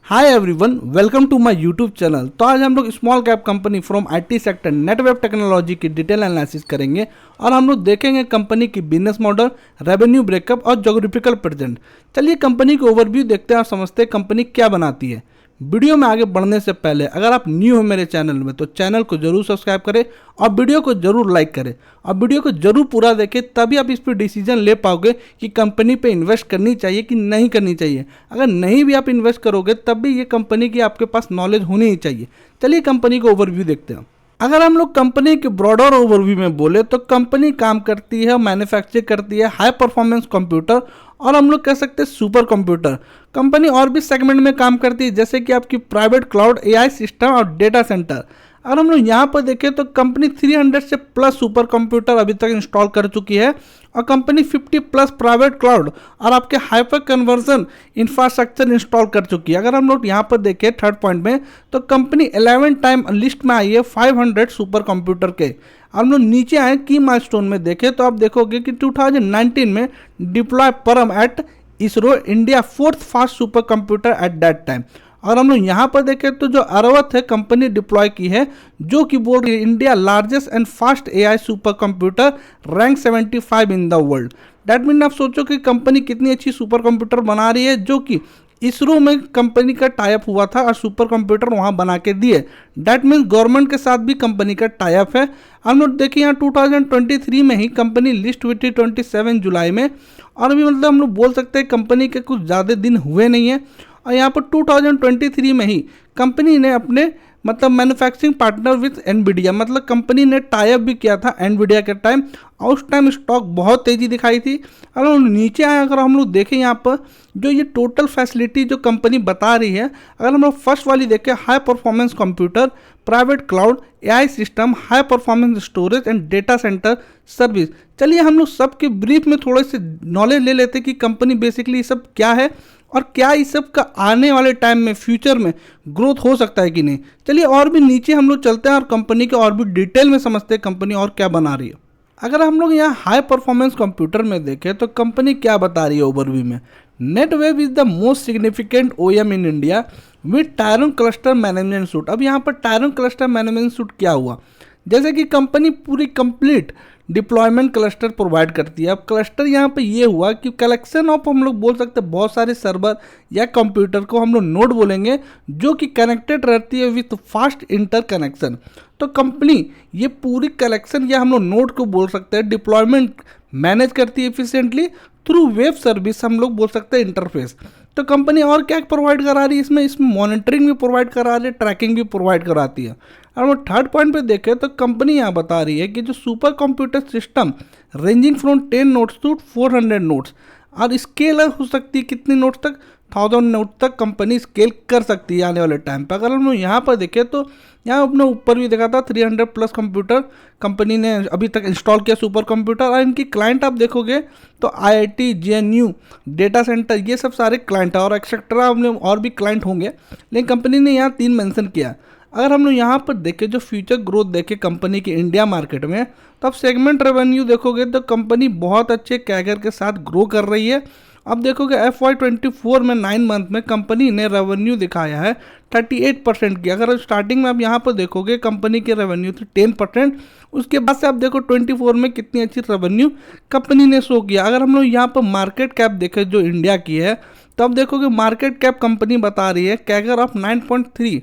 Hi everyone, welcome to my YouTube channel. तो आज हम लोग small cap company from IT sector Netweb technology की डिटेल एनालिसिस करेंगे और हम लोग देखेंगे कंपनी की बिजनेस मॉडल, रेवेन्यू ब्रेकअप और ज्योग्राफिकल प्रेजेंट। चलिए कंपनी को ओवरव्यू देखते हैं और समझते हैं कंपनी क्या बनाती है। वीडियो में आगे बढ़ने से पहले अगर आप न्यू हो मेरे चैनल में तो चैनल को जरूर सब्सक्राइब करें और वीडियो को जरूर लाइक करें और वीडियो को जरूर पूरा देखें, तभी आप इस पर डिसीजन ले पाओगे कि कंपनी पे इन्वेस्ट करनी चाहिए कि नहीं करनी चाहिए। अगर नहीं भी आप इन्वेस्ट करोगे तब भी ये कंपनी की आपके पास नॉलेज होनी ही चाहिए। चलिए कंपनी को ओवरव्यू देखते हैं। अगर हम लोग कंपनी के ब्रॉडर ओवरव्यू में बोले तो कंपनी काम करती है, मैन्युफैक्चर करती है हाई परफॉर्मेंस कंप्यूटर और हम लोग कह सकते हैं सुपर कंप्यूटर। कंपनी और भी सेगमेंट में काम करती है, जैसे कि आपकी प्राइवेट क्लाउड, एआई सिस्टम और डेटा सेंटर। अगर हम लोग यहाँ पर देखें तो कंपनी 300 से प्लस सुपर कंप्यूटर अभी तक इंस्टॉल कर चुकी है और कंपनी 50 प्लस प्राइवेट क्लाउड और आपके हाइपर कन्वर्जन इंफ्रास्ट्रक्चर इंस्टॉल कर चुकी है। अगर हम लोग यहाँ पर देखें थर्ड पॉइंट में तो कंपनी 11 टाइम लिस्ट में आई है 500 सुपर कंप्यूटर के। हम लोग नीचे आए की माइलस्टोन में देखें तो आप देखोगे कि 2019 में deploy Param at ISRO India 4th fast super computer at that time. और हम लोग यहाँ पर देखें तो जो अरवत है कंपनी डिप्लॉय की है, जो कि बोल रही है India largest and fast AI super computer, rank 75 in the world. That mean आप सोचो कि कंपनी कितनी अच्छी सुपर कंप्यूटर बना रही है, जो कि इसरो में कंपनी का टाइप हुआ था और सुपर कंप्यूटर वहाँ बना के दिए। डैट मीन्स गवर्नमेंट के साथ भी कंपनी का टाइप है। हम लोग देखिए यहाँ 2023 में ही कंपनी लिस्ट हुई थी 27 जुलाई में, और अभी मतलब हम लोग बोल सकते हैं कंपनी के कुछ ज़्यादा दिन हुए नहीं है। और यहाँ पर 2023 में ही कंपनी ने अपने मतलब मैन्युफैक्चरिंग पार्टनर विथ एनवीडिया, मतलब कंपनी ने टाई अप भी किया था एनवीडिया के टाइम, और उस टाइम स्टॉक बहुत तेज़ी दिखाई थी। अगर नीचे आए, अगर हम लोग देखें यहाँ पर जो ये टोटल फैसिलिटी जो कंपनी बता रही है, अगर हम लोग फर्स्ट वाली देखें high performance computer, private cloud, AI system, high performance storage and data centre service. चलिए हम लोग सबके ब्रीफ में थोड़े से नॉलेज ले लेते कि कंपनी बेसिकली सब क्या है और क्या इस सब का आने वाले टाइम में फ्यूचर में ग्रोथ हो सकता है कि नहीं। चलिए और भी नीचे हम लोग चलते हैं और कंपनी के और भी डिटेल में समझते हैं कंपनी और क्या बना रही है। अगर हम लोग यहाँ हाई परफॉर्मेंस कंप्यूटर में देखें तो कंपनी क्या बता रही है ओवरव्यू में। Netwave is the most significant OM in India with Tyron cluster management suite. अब यहाँ पर टायरन क्लस्टर मैनेजमेंट सूट क्या हुआ, जैसे कि कंपनी पूरी कंप्लीट डिप्लॉयमेंट क्लस्टर प्रोवाइड करती है। अब क्लस्टर यहाँ पे ये हुआ कि कलेक्शन ऑफ हम लोग बोल सकते हैं बहुत सारे सर्वर या कंप्यूटर को हम लोग नोड बोलेंगे, जो कि कनेक्टेड रहती है विथ फास्ट इंटर कनेक्शन। तो कंपनी ये पूरी कलेक्शन या हम लोग नोड को बोल सकते हैं डिप्लॉयमेंट मैनेज करती है एफिशिएंटली थ्रू वेब सर्विस, हम लोग बोल सकते हैं इंटरफेस। तो कंपनी और क्या प्रोवाइड करा रही है इसमें मॉनिटरिंग भी प्रोवाइड करा रही है, ट्रैकिंग भी प्रोवाइड कराती है। और वो थर्ड पॉइंट पे देखें तो कंपनी यहाँ बता रही है कि जो super computer system ranging from 10 nodes to 400 nodes, और स्केल हो सकती है कितने नोट्स तक, 1000 नोट तक कंपनी स्केल कर सकती है आने वाले टाइम पर। अगर हम लोग यहाँ पर देखें तो यहाँ अपने ऊपर भी देखा था 300 प्लस कंप्यूटर कंपनी ने अभी तक इंस्टॉल किया सुपर कंप्यूटर। और इनकी क्लाइंट आप देखोगे तो आईआईटी, जेएनयू, डेटा सेंटर, ये सब सारे क्लाइंट है और एक्सेट्रा और भी क्लाइंट होंगे, लेकिन कंपनी ने यहाँ 3 मेंशन किया। अगर हम लोग यहाँ पर देखें जो फ्यूचर ग्रोथ देखें कंपनी की इंडिया मार्केट में, तो आप सेगमेंट रेवेन्यू देखोगे तो कंपनी बहुत अच्छे कैगर के साथ ग्रो कर रही है। अब देखोगे FY24 में 9 मंथ में कंपनी ने रेवेन्यू दिखाया है 38% की। अगर स्टार्टिंग में आप यहाँ पर देखोगे कंपनी के रेवेन्यू थी 10%, उसके बाद से आप देखो 24 में कितनी अच्छी रेवेन्यू कंपनी ने शो किया। अगर हम लोग यहाँ पर मार्केट कैप देखें जो इंडिया की है, तो आप देखोगे मार्केट कैप कंपनी बता रही है कैगर ऑफ 9.3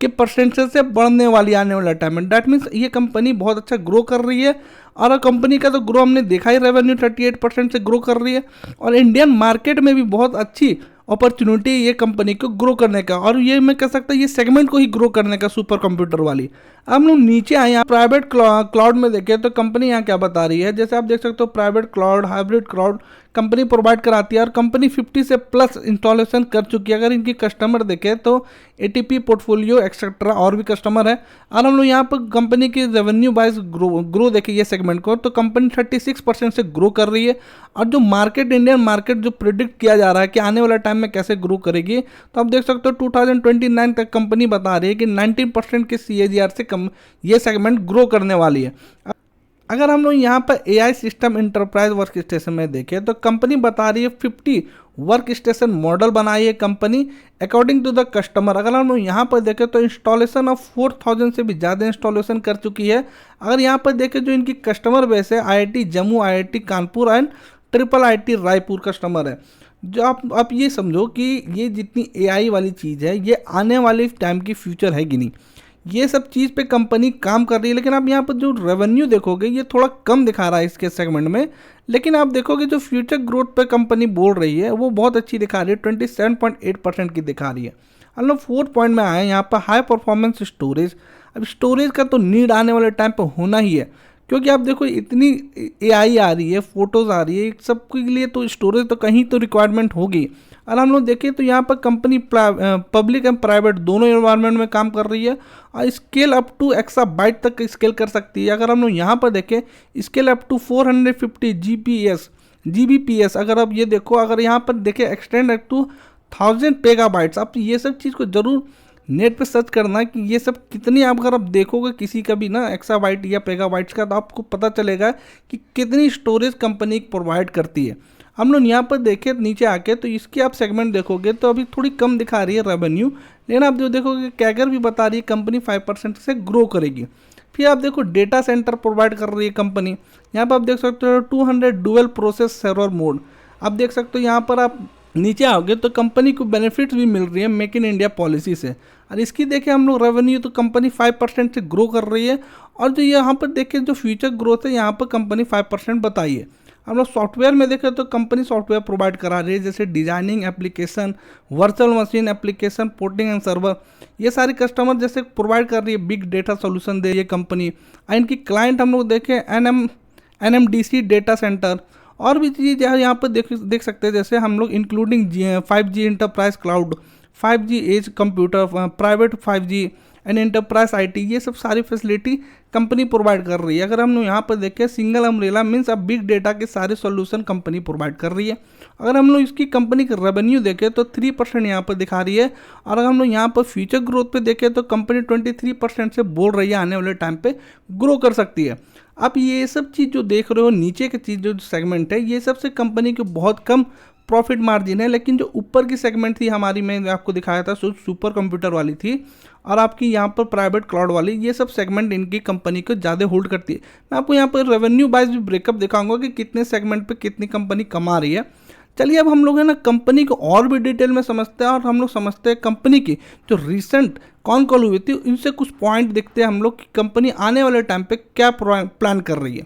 के परसेंटेज से बढ़ने वाली आने वाला टाइम में। डैट मीन्स ये कंपनी बहुत अच्छा ग्रो कर रही है, और कंपनी का तो ग्रो हमने देखा ही, रेवेन्यू 38% से ग्रो कर रही है, और इंडियन मार्केट में भी बहुत अच्छी अपॉर्चुनिटी ये कंपनी को ग्रो करने का, और ये मैं कह सकता हूँ ये सेगमेंट को ही ग्रो करने का सुपर कंप्यूटर वाली। अब हम लोग नीचे आए यहाँ प्राइवेट क्लाउड में देखें तो कंपनी यहाँ क्या बता रही है, जैसे आप देख सकते हो private cloud, hybrid cloud company provide कराती है, और कंपनी 50 से प्लस इंस्टॉलेशन कर चुकी है। अगर इनकी कस्टमर देखें तो एटीपी पोर्टफोलियो एक्सेट्रा और भी कस्टमर है। और हम लोग यहाँ पर कंपनी की रेवेन्यू वाइज ग्रो देखें ये सेगमेंट को, तो कंपनी 36% से ग्रो कर रही है। और जो मार्केट, इंडियन मार्केट जो प्रिडिक्ट किया जा रहा है कि आने वाला टाइम में कैसे ग्रो करेगी, तो आप देख सकते हो 2029 तक कंपनी बता रही है कि 19% के CAGR से ये सेगमेंट ग्रो करने वाली है। अगर हम लोग यहाँ पर AI system enterprise work station में देखें तो कंपनी बता रही है 50 वर्क स्टेशन मॉडल बनाई है कंपनी अकॉर्डिंग टू द कस्टमर। अगर हम लोग यहाँ पर देखें तो इंस्टॉलेशन ऑफ 4000 से भी ज़्यादा इंस्टॉलेशन कर चुकी है। अगर यहाँ पर देखें जो इनकी कस्टमर बेस है IIT Jammu, IIT Kanpur and IIIT Raipur customer है। जो आप ये समझो कि ये जितनी AI वाली चीज़ है ये आने वाले टाइम की फ्यूचर है कि नहीं, ये सब चीज़ पे कंपनी काम कर रही है। लेकिन आप यहाँ पर जो रेवेन्यू देखोगे ये थोड़ा कम दिखा रहा है इसके सेगमेंट में, लेकिन आप देखोगे जो फ्यूचर ग्रोथ पे कंपनी बोल रही है वो बहुत अच्छी दिखा रही है, 27.8% की दिखा रही है। हम लोग 4 पॉइंट में आए यहाँ पर हाई परफॉर्मेंस स्टोरेज। अब स्टोरेज का तो नीड आने वाले टाइम पर होना ही है, क्योंकि आप देखो इतनी AI आ रही है, फोटोज़ आ रही है, सब के लिए तो स्टोरेज तो कहीं तो रिक्वायरमेंट होगी। और हम लोग देखें तो यहाँ पर कंपनी पब्लिक एंड प्राइवेट दोनों इन्वायरमेंट में काम कर रही है और स्केल अप टू एक्साबाइट तक स्केल कर सकती है। अगर हम लोग यहाँ पर देखें स्केल अप टू 450 GBps, अगर आप ये देखो, अगर यहाँ पर देखें एक्सटेंड अप टू 1000 पेगाबाइट्स। आप ये सब चीज़ को जरूर नेट पे सर्च करना कि ये सब कितनी, अगर आप देखोगे किसी का भी ना एक्साबाइट या पेगाबाइट्स का, तो आपको पता चलेगा कि कितनी स्टोरेज कंपनी प्रोवाइड करती है। हम लोग यहाँ पर देखें नीचे आके तो इसके आप सेगमेंट देखोगे तो अभी थोड़ी कम दिखा रही है रेवेन्यू, लेकिन आप जो देखोगे कैगर भी बता रही है कंपनी 5% से ग्रो करेगी। फिर आप देखो डेटा सेंटर प्रोवाइड कर रही है कंपनी। यहाँ पर आप देख सकते हो 200 डुअल प्रोसेस सर्वर मोड। आप देख सकते हो यहाँ पर आप नीचे आओगे तो कंपनी को बेनिफिट्स भी मिल रही है मेक इन इंडिया पॉलिसी से। और इसकी देखें हम लोग रेवेन्यू तो कंपनी 5% से ग्रो कर रही है। और जो यहाँ पर देखें जो फ्यूचर ग्रोथ है यहाँ पर कंपनी 5% बताई है। हम लोग सॉफ्टवेयर में देखें तो कंपनी सॉफ्टवेयर प्रोवाइड करा रही है, जैसे designing application, virtual machine application, porting and server, ये सारी कस्टमर जैसे प्रोवाइड कर रही है। बिग डेटा सोल्यूशन दे रही है कंपनी। इनकी क्लाइंट हम लोग देखें NMDC डेटा सेंटर और भी चीज़ यहाँ पर देख सकते हैं, जैसे हम लोग including 5G enterprise cloud, 5G edge computer, private 5G and enterprise IT, ये सब सारी फैसिलिटी कंपनी प्रोवाइड कर रही है। अगर हम लोग यहाँ पर देखें सिंगल अम्ब्रेला मीन्स अब बिग डेटा के सारे सॉल्यूशन कंपनी प्रोवाइड कर रही है। अगर हम लोग इसकी कंपनी का रेवेन्यू देखें तो 3% यहाँ पर दिखा रही है। और अगर हम लोग यहाँ पर फ्यूचर ग्रोथ पे देखें तो कंपनी 23% से बोल रही है आने वाले टाइम पे ग्रो कर सकती है। आप ये सब चीज़ जो देख रहे हो नीचे की चीज़ जो सेगमेंट है ये सबसे कंपनी के बहुत कम प्रॉफिट मार्जिन है, लेकिन जो ऊपर की सेगमेंट थी हमारी, मैं आपको दिखाया था सुपर कंप्यूटर वाली थी और आपकी यहाँ पर प्राइवेट क्लाउड वाली, ये सब सेगमेंट इनकी कंपनी को ज़्यादा होल्ड करती है। मैं आपको यहाँ पर रेवेन्यू वाइज भी ब्रेकअप दिखाऊंगा कि कितने सेगमेंट पे कितनी कंपनी कमा रही है। चलिए अब हम लोग है ना कंपनी को और भी डिटेल में समझते हैं और हम लोग समझते हैं कंपनी की जो रिसेंट कॉल हुई थी इनसे कुछ पॉइंट देखते हैं हम लोग कि कंपनी आने वाले टाइम पे क्या प्लान कर रही है।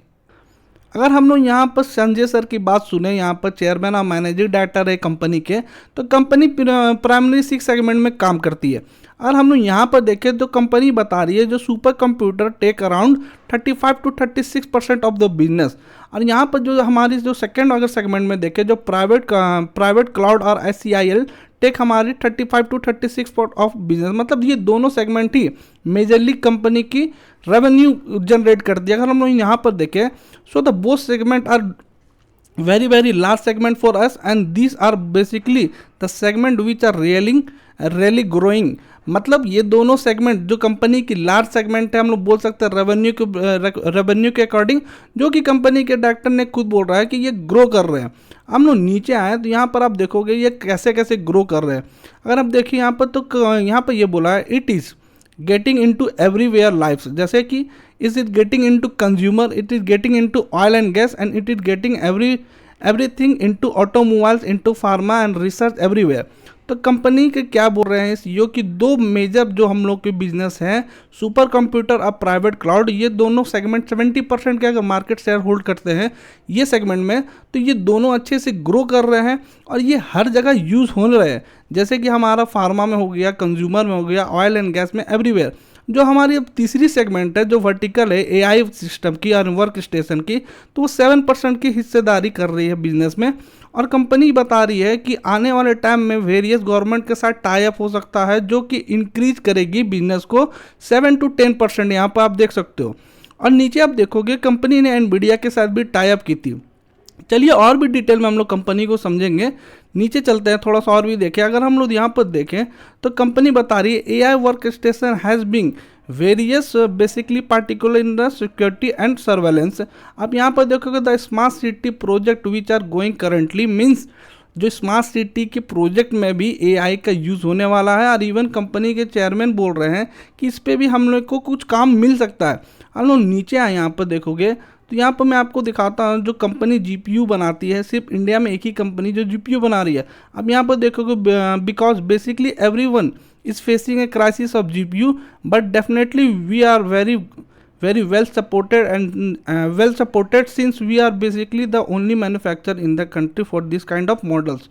अगर हम लोग यहाँ पर संजय सर की बात सुने, यहाँ पर चेयरमैन और मैनेजिंग डायरेक्टर है कंपनी के, तो कंपनी प्राइमरी 6 सेगमेंट में काम करती है। और हम लोग यहाँ पर देखें तो कंपनी बता रही है जो super computer take around 35 to 36% of the business. और यहाँ पर जो हमारी जो सेकेंड अगर सेगमेंट में देखें जो प्राइवेट क्लाउड और SCIL टेक हमारी 35 to 36% ऑफ बिजनेस, मतलब ये दोनों सेगमेंट ही मेजरली कंपनी की रेवेन्यू जनरेट करती है। अगर हम लोग यहाँ पर देखें so the both segment are very large segment for us and these are basically the segment which are really growing। मतलब ये दोनों सेगमेंट जो कंपनी की लार्ज सेगमेंट है, हम लोग बोल सकते हैं रेवेन्यू के अकॉर्डिंग, जो कि कंपनी के डायरेक्टर ने खुद बोल रहा है कि ये ग्रो कर रहे हैं। हम लोग नीचे आए तो यहाँ पर आप देखोगे ये कैसे कैसे ग्रो कर रहे हैं। अगर आप देखिए यहाँ पर तो यहाँ पर ये बोला है it is getting into everywhere lives, जैसे कि is it getting into consumer, it is getting into oil and gas and it is getting everything into automobiles, into pharma and research everywhere. तो कंपनी के क्या बोल रहे हैं CEO की दो मेजर जो हम लोग के बिजनेस हैं सुपर कंप्यूटर और प्राइवेट क्लाउड, ये दोनों सेगमेंट 70% के अगर मार्केट शेयर होल्ड करते हैं ये सेगमेंट में, तो ये दोनों अच्छे से ग्रो कर रहे हैं और ये हर जगह यूज़ हो रहे हैं। जैसे कि हमारा फार्मा में हो गया, कंज्यूमर में हो गया, ऑयल एंड गैस में, एवरीवेयर। जो हमारी अब तीसरी सेगमेंट है जो वर्टिकल है AI सिस्टम की और वर्क स्टेशन की, तो वो 7% की हिस्सेदारी कर रही है बिजनेस में। और कंपनी बता रही है कि आने वाले टाइम में वेरियस गवर्नमेंट के साथ टाई अप हो सकता है जो कि इंक्रीज करेगी बिजनेस को 7 to 10%, यहाँ पर आप देख सकते हो। और नीचे आप देखोगे कंपनी ने NVIDIA के साथ भी टाई अप की थी। चलिए और भी डिटेल में हम लोग कंपनी को समझेंगे, नीचे चलते हैं थोड़ा सा और भी देखें। अगर हम लोग यहाँ पर देखें तो कंपनी बता रही है AI work station has been various basically particular in the security and surveillance. आप यहाँ पर देखोगे the smart city project which are going currently means जो स्मार्ट सिटी के प्रोजेक्ट में भी एआई का यूज़ होने वाला है, और इवन कंपनी के चेयरमैन बोल रहे हैं कि इस पे भी हम लोग को कुछ काम मिल सकता है। हम लोग नीचे आए यहाँ पर देखोगे तो यहाँ पर मैं आपको दिखाता हूँ जो कंपनी जीपीयू बनाती है, सिर्फ इंडिया में एक ही कंपनी जो जीपीयू बना रही है। अब यहाँ पर देखोगे because basically everyone is facing a crisis of GPU, but definitely we are very well supported and well supported, since we are basically the only manufacturer in the country for this kind of models.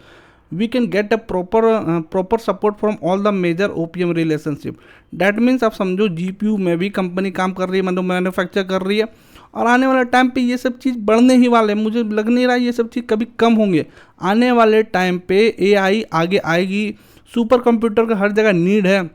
We can get a proper support from all the major OPM relationship. That means आप समझो GPU में भी company काम कर रही है, मतलब manufacture कर रही है, और आने वाले टाइम पे ये सब चीज़ बढ़ने ही वाले हैं। मुझे लग नहीं रहा ये सब चीज़ कभी कम होंगे। आने वाले टाइम पे AI आगे आएगी, सुपर कंप्यूटर का हर जगह नीड है।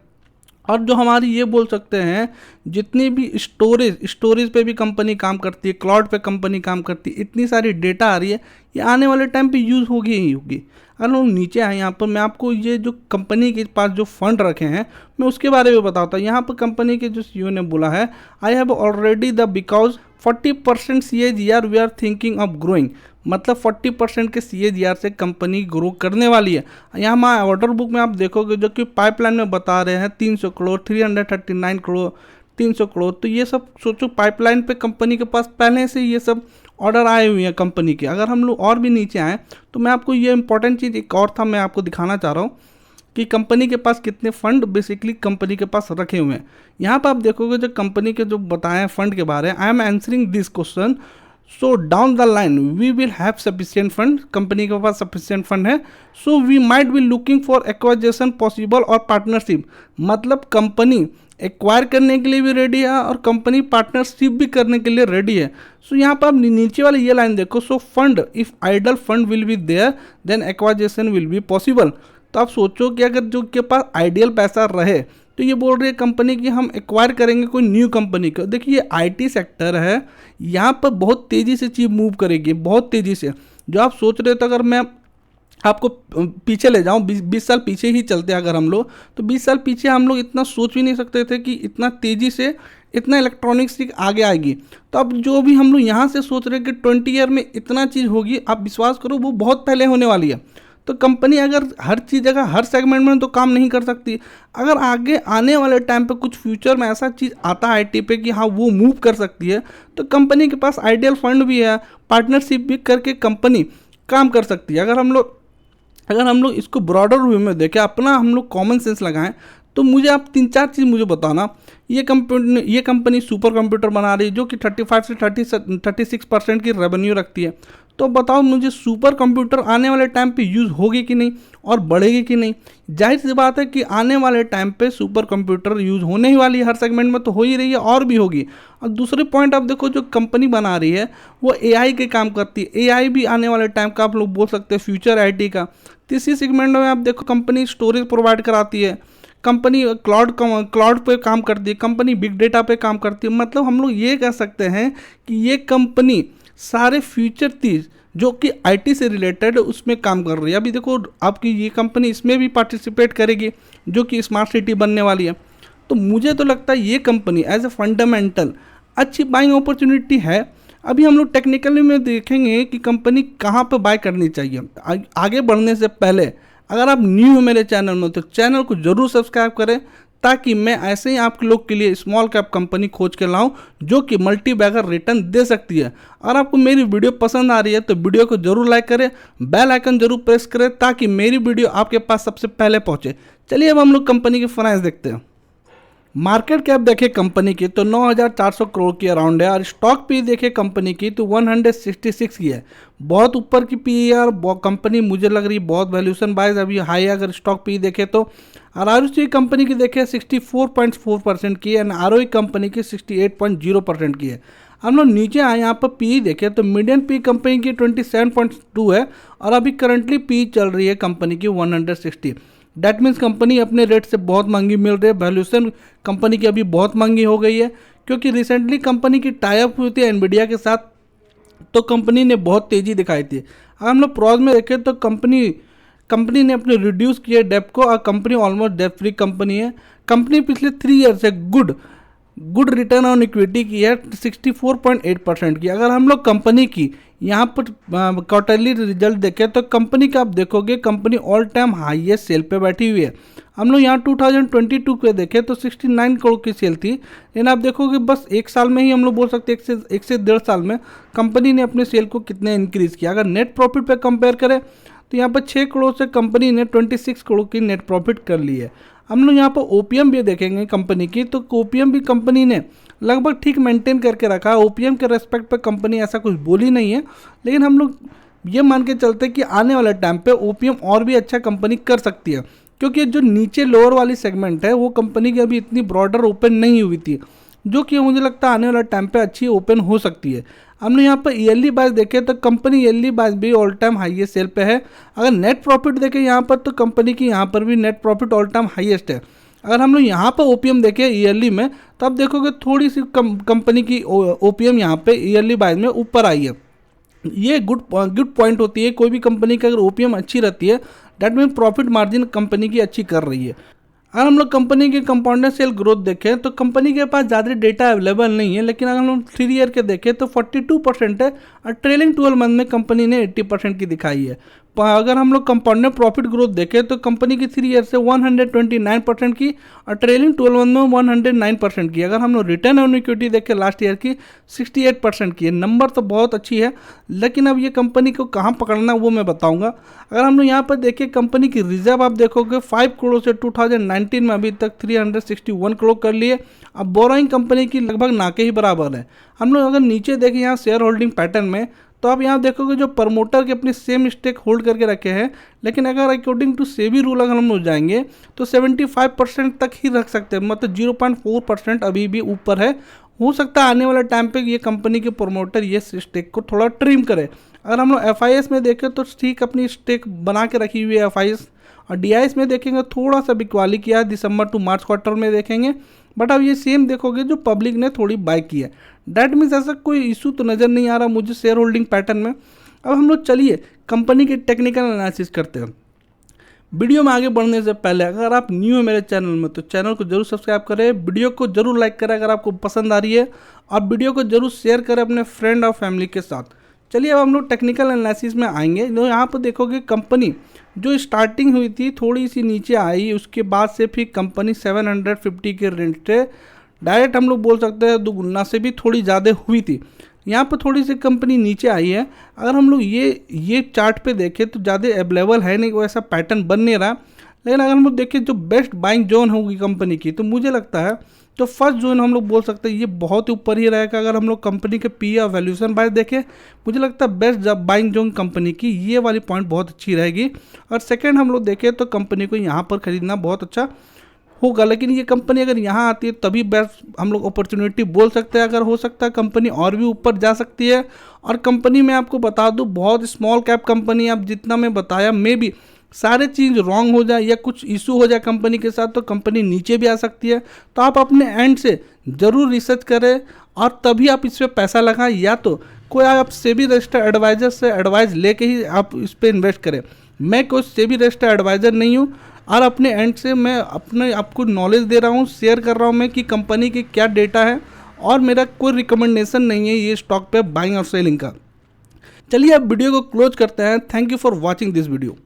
और जो हमारी ये बोल सकते हैं जितनी भी स्टोरेज पे भी कंपनी काम करती है, क्लाउड पे कंपनी काम करती है, इतनी सारी डेटा आ रही है, ये आने वाले टाइम पे यूज़ होगी ही होगी। अगर हम नीचे आए यहाँ पर मैं आपको ये जो कंपनी के पास जो फंड रखे हैं मैं उसके बारे में बताता हूँ। यहाँ पर कंपनी के जो CEO ने बोला है, I have already the because 40% CAGR we are thinking of growing, मतलब 40% के CAGR से कंपनी ग्रो करने वाली है। यहाँ हमारे ऑर्डर बुक में आप देखोगे जो कि पाइपलाइन में बता रहे हैं 300 करोड़, 339 करोड़, 300 करोड़। तो ये सब सोचो पाइपलाइन पे कंपनी के पास पहले से ये सब ऑर्डर आए हुए हैं कंपनी के। अगर हम लोग और भी नीचे आएँ तो मैं आपको ये इंपॉर्टेंट चीज़ एक और था, मैं आपको दिखाना चाह रहा हूँ कि कंपनी के पास कितने फंड बेसिकली कंपनी के पास रखे हुए हैं। यहाँ पर आप देखोगे जो कंपनी के जो बताएं फंड के बारे में, I am answering this question so down the line we will have sufficient fund, company के पास सफिशिएंट फंड है, so we might be looking for acquisition possible और पार्टनरशिप, मतलब कंपनी एक्वायर करने के लिए भी रेडी है और कंपनी पार्टनरशिप भी करने के लिए रेडी है। सो यहाँ पर आप नीचे वाली ये लाइन देखो, so fund if idle fund will be there then acquisition will be possible. तो आप सोचो कि अगर जो के पास आइडियल पैसा रहे तो ये बोल रही है कंपनी कि हम एक्वायर करेंगे कोई न्यू कंपनी को। देखिए ये IT सेक्टर है, यहाँ पर बहुत तेज़ी से चीज़ मूव करेगी, बहुत तेज़ी से। जो आप सोच रहे थे, अगर मैं आपको पीछे ले जाऊँ 20 साल पीछे ही चलते अगर हम लोग, तो 20 साल पीछे हम लोग इतना सोच भी नहीं सकते थे कि इतना तेज़ी से इतना इलेक्ट्रॉनिक्स आगे आएगी। तो अब जो भी हम लोग यहाँ से सोच रहे हैं कि 20 ईयर में इतना चीज़ होगी, आप विश्वास करो वो बहुत पहले होने वाली है। तो कंपनी अगर हर चीज़ अगर हर सेगमेंट में तो काम नहीं कर सकती, अगर आगे आने वाले टाइम पे कुछ फ्यूचर में ऐसा चीज़ आता है IT पे कि हाँ वो मूव कर सकती है, तो कंपनी के पास आइडियल फंड भी है, पार्टनरशिप भी करके कंपनी काम कर सकती है। अगर हम लोग इसको ब्रॉडर व्यू में देखें, अपना हम लोग कॉमन सेंस लगाएं, तो मुझे आप 3-4 चीज़ मुझे बताना। ये कंपनी सुपर कंप्यूटर बना रही है जो कि 35 से 36% की रेवेन्यू रखती है। तो बताओ मुझे सुपर कंप्यूटर आने वाले टाइम पे यूज़ होगी कि नहीं और बढ़ेगी कि नहीं? जाहिर सी बात है कि आने वाले टाइम पे सुपर कंप्यूटर यूज़ होने ही वाली है, हर सेगमेंट में तो हो ही रही है और भी होगी। और दूसरे पॉइंट आप देखो, जो कंपनी बना रही है वो AI के काम करती है। AI भी आने वाले टाइम का आप लोग बोल सकते हैं फ्यूचर IT का। तीसरी सेगमेंट में आप देखो कंपनी स्टोरेज प्रोवाइड कराती है, कंपनी क्लाउड पे काम करती है, कंपनी बिग डेटा पे काम करती है। मतलब हम लोग ये कह सकते हैं कि ये कंपनी सारे फ्यूचर चीज़ जो कि IT से रिलेटेड उसमें काम कर रही है। अभी देखो आपकी ये कंपनी इसमें भी पार्टिसिपेट करेगी जो कि स्मार्ट सिटी बनने वाली है। तो मुझे तो लगता है ये कंपनी एज ए फंडामेंटल अच्छी बाइंग अपॉर्चुनिटी है। अभी हम लोग टेक्निकली में देखेंगे कि कंपनी कहाँ पर बाय करनी चाहिए। आगे बढ़ने से पहले अगर आप न्यू हो मेरे चैनल में तो चैनल को ज़रूर सब्सक्राइब करें, ताकि मैं ऐसे ही आप लोग के लिए स्मॉल कैप कंपनी खोज के लाऊं जो कि मल्टी बैगर रिटर्न दे सकती है। और आपको मेरी वीडियो पसंद आ रही है तो वीडियो को जरूर लाइक करें, बेल आइकन जरूर प्रेस करें ताकि मेरी वीडियो आपके पास सबसे पहले पहुंचे। चलिए अब हम लोग कंपनी के फाइनेंस देखते हैं। मार्केट कैप देखें कंपनी की तो 9,400 करोड़ की अराउंड है, और स्टॉक पी देखें कंपनी की तो 166 की है। बहुत ऊपर की पी यार, कंपनी मुझे लग रही है बहुत वैल्यूएशन वाइज अभी हाई है अगर स्टॉक पी देखें तो। और ROC कंपनी की देखें 64.4% की है, एंड ROE कंपनी की 68.0% की है। हम लोग नीचे आए यहाँ पर पी देखें तो मीडियन पी कंपनी की 27.2 है, और अभी करंटली पी चल रही है कंपनी की 160। डैट मीन्स कंपनी अपने रेट से बहुत महंगी मिल रही है। वैल्यूएशन कंपनी की अभी बहुत महंगी हो गई है, क्योंकि रिसेंटली कंपनी की टाई अप हुई थी एनवीडिया के साथ, तो कंपनी ने बहुत तेज़ी दिखाई थी। अगर हम लोग प्रॉज में देखें तो कंपनी ने अपने रिड्यूस किया डेप को, और company almost debt free company है। कंपनी पिछले 3 ईयर से good good return on equity की है 64.8% की। अगर हम लोग कंपनी की यहाँ पर क्वार्टरली रिजल्ट देखें तो कंपनी का आप देखोगे company all time highest sale पे बैठी हुई है। हम लोग यहाँ 2022 पे देखें तो 69 करोड़ की सेल थी, लेकिन आप देखोगे बस एक साल में ही हम लोग बोल सकते हैं एक से 1.5 साल में कंपनी ने अपने सेल को कितने इंक्रीज़ किया। अगर नेट प्रॉफिट पे कंपेयर करें तो यहाँ पर 6 करोड़ से कंपनी ने 26 करोड़ की नेट प्रॉफिट कर ली है। हम लोग यहाँ पर ओपीएम भी देखेंगे कंपनी की, तो ओपीएम भी कंपनी ने लगभग ठीक मेंटेन करके रखा है। ओपीएम के रेस्पेक्ट पे कंपनी ऐसा कुछ बोली नहीं है, लेकिन हम लोग ये मान के चलते कि आने वाले टाइम पे ओपीएम और भी अच्छा कंपनी कर सकती है, क्योंकि जो नीचे लोअर वाली सेगमेंट है वो कंपनी की अभी इतनी ब्रॉडर ओपन नहीं हुई थी, जो कि मुझे लगता है आने वाला टाइम पे अच्छी ओपन हो सकती है। हमने यहाँ पर ईयरली बाइज देखे तो कंपनी ईयरली बाइज भी ऑल टाइम हाईएस्ट सेल पे है। अगर नेट प्रॉफिट देखें यहाँ पर तो कंपनी की यहाँ पर भी net profit all time highest है। अगर हम लोग यहाँ पर ओपीएम देखें ईयरली में तो आप देखोगे थोड़ी सी कंपनी की ओपीएम यहाँ पे ईयरली बाइज में ऊपर आई है। ये गुड पॉइंट होती है कोई भी कंपनी की अगर ओपीएम अच्छी रहती है, that mean profit margin company की अच्छी कर रही है। अगर हम लोग कंपनी की कंपाउंडेड सेल ग्रोथ देखें तो कंपनी के पास ज़्यादा डेटा अवेलेबल नहीं है, लेकिन अगर हम लोग 3 ईयर के देखें तो 42% है और ट्रेलिंग 12 मंथ में कंपनी ने 80% की दिखाई है। अगर हम लोग कंपाउंडेड प्रॉफिट ग्रोथ देखें तो कंपनी की 3 ईयर से 129% की और ट्रेलिंग 12 मंथ में 109% की। अगर हम लोग रिटर्न ऑन इक्विटी देखें लास्ट ईयर की 68% की है। नंबर तो बहुत अच्छी है, लेकिन अब ये कंपनी को कहाँ पकड़ना वो मैं बताऊंगा। अगर हम लोग यहाँ पर देखें कंपनी की रिजर्व आप देखोगे 5 करोड़ से 2019 में अभी तक 361 करोड़ कर लिए। अब बोरोइंग कंपनी की लगभग ना के ही बराबर है। हम लोग अगर नीचे देखें यहाँ शेयर होल्डिंग पैटर्न में तो आप यहाँ देखोगे जो प्रमोटर के अपने सेम स्टेक होल्ड करके रखे हैं, लेकिन अगर अकॉर्डिंग टू सेबी रूल अगर हम लोग जाएंगे तो 75% तक ही रख सकते हैं, मतलब 0.4% अभी भी ऊपर है। हो सकता है आने वाले टाइम पे ये कंपनी के प्रमोटर ये स्टेक को थोड़ा ट्रिम करे। अगर हम लोग एफआईएस में देखें तो ठीक अपनी स्टेक बना के रखी हुई है एफआईएस, और डीआईएस में देखेंगे थोड़ा सा बिकवाली किया है दिसंबर टू मार्च क्वार्टर में देखेंगे, बट अब ये सेम देखोगे जो पब्लिक ने थोड़ी बाय की है। डैट मीन्स ऐसा कोई इशू तो नज़र नहीं आ रहा मुझे शेयर होल्डिंग पैटर्न में। अब हम लोग चलिए कंपनी की टेक्निकल एनालिसिस करते हैं। वीडियो में आगे बढ़ने से पहले अगर आप न्यू है मेरे चैनल में तो चैनल को जरूर सब्सक्राइब करें, वीडियो को जरूर लाइक करें अगर आपको पसंद आ रही है, और वीडियो को जरूर शेयर करें अपने फ्रेंड और फैमिली के साथ। चलिए अब हम लोग टेक्निकल एनालिसिस में आएंगे। तो यहाँ पर देखोगे कंपनी जो स्टार्टिंग हुई थी थोड़ी सी नीचे आई, उसके बाद से फिर कंपनी 750 के रेंज से डायरेक्ट हम लोग बोल सकते हैं दुगुना से भी थोड़ी ज़्यादा हुई थी। यहाँ पर थोड़ी सी कंपनी नीचे आई है। अगर हम लोग ये चार्ट पे देखें तो ज़्यादा अवेलेबल है नहीं, वैसा पैटर्न बन नहीं रहा। लेकिन अगर हम लोग देखें जो बेस्ट बाइंग जोन होगी कंपनी की, तो मुझे लगता है जो फर्स्ट जोन हम लोग बोल सकते हैं ये बहुत ऊपर ही रहेगा। अगर हम लोग कंपनी के पी या वैल्यूएशन बाय देखें, मुझे लगता है बेस्ट बाइंग जोन कंपनी की ये वाली पॉइंट बहुत अच्छी रहेगी। और सेकेंड हम लोग देखें तो कंपनी को यहाँ पर खरीदना बहुत अच्छा होगा, लेकिन ये कंपनी अगर यहाँ आती है तभी बेस्ट हम लोग अपॉर्चुनिटी बोल सकते हैं। अगर हो सकता है कंपनी और भी ऊपर जा सकती है। और कंपनी में आपको बता दूँ बहुत स्मॉल कैप कंपनी, आप जितना मैं बताया मे बी सारे चीज़ रॉन्ग हो जाए या कुछ इशू हो जाए कंपनी के साथ तो कंपनी नीचे भी आ सकती है। तो आप अपने एंड से ज़रूर रिसर्च करें और तभी आप इस पर पैसा लगाएं, या तो कोई आप सेबी रजिस्टर्ड एडवाइज़र से एडवाइस लेके ही आप इस पर इन्वेस्ट करें। मैं कोई सेबी रजिस्टर्ड एडवाइज़र नहीं हूँ और अपने एंड से मैं अपने आपको नॉलेज दे रहा हूँ, शेयर कर रहा हूँ मैं कि कंपनी की क्या डेटा है, और मेरा कोई रिकमेंडेशन नहीं है ये स्टॉक पे बाइंग और सेलिंग का। चलिए अब वीडियो को क्लोज करते हैं। Thank you for watching this video.